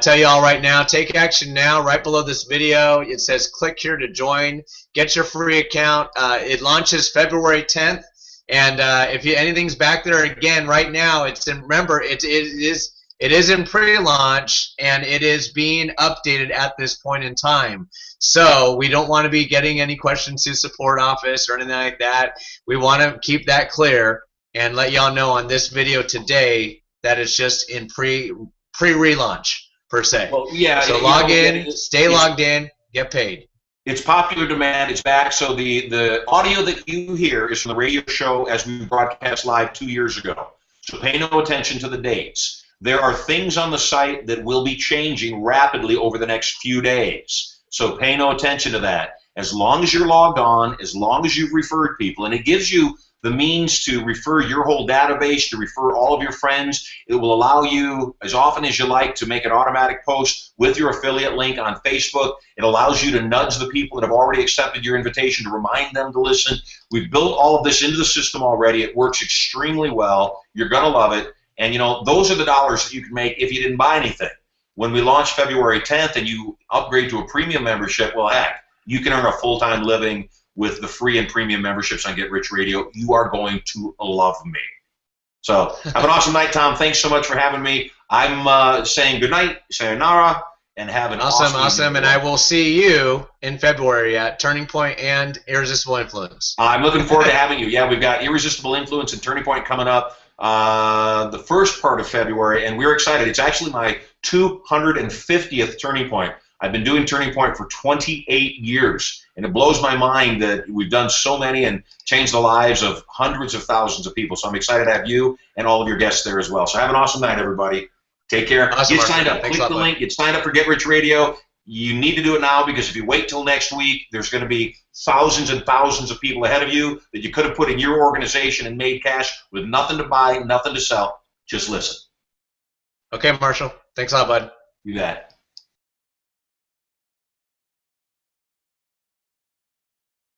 tell you all right now, take action now. Right below this video, it says click here to join. Get your free account. It launches February 10th, and if anything's back there, again, right now, remember, it is in pre-launch, and it is being updated at this point in time. So we don't want to be getting any questions to support office or anything like that. We want to keep that clear and let y'all know on this video today that it's just in pre-relaunch per se. Well, yeah. So log in, stay logged in, get paid. It's popular demand. It's back. So the audio that you hear is from the radio show as we broadcast live 2 years ago. So pay no attention to the dates. There are things on the site that will be changing rapidly over the next few days. So pay no attention to that. As long as you're logged on, as long as you've referred people, and it gives you the means to refer your whole database, to refer all of your friends. It will allow you, as often as you like, to make an automatic post with your affiliate link on Facebook. It allows you to nudge the people that have already accepted your invitation to remind them to listen. We've built all of this into the system already. It works extremely well. You're going to love it. And, those are the dollars that you can make if you didn't buy anything. When we launch February 10th and you upgrade to a premium membership, well, heck, you can earn a full-time living with the free and premium memberships on Get Rich Radio. You are going to love me. So have an awesome night, Tom. Thanks so much for having me. I'm saying good night, sayonara, and have an awesome. And I will see you in February at Turning Point and Irresistible Influence. I'm looking forward to having you. Yeah, we've got Irresistible Influence and Turning Point coming up the first part of February, and we're excited. It's actually my 250th Turning Point. I've been doing Turning Point for 28 years, and it blows my mind that we've done so many and changed the lives of hundreds of thousands of people. So I'm excited to have you and all of your guests there as well. So have an awesome night, everybody. Take care. Awesome, Get signed up. Thanks Click the link. Get signed up for Get Rich Radio. You need to do it now, because if you wait till next week, there's going to be thousands and thousands of people ahead of you that you could have put in your organization and made cash with nothing to buy, nothing to sell. Just listen. Okay, Marshall. Thanks a lot, bud. You bet.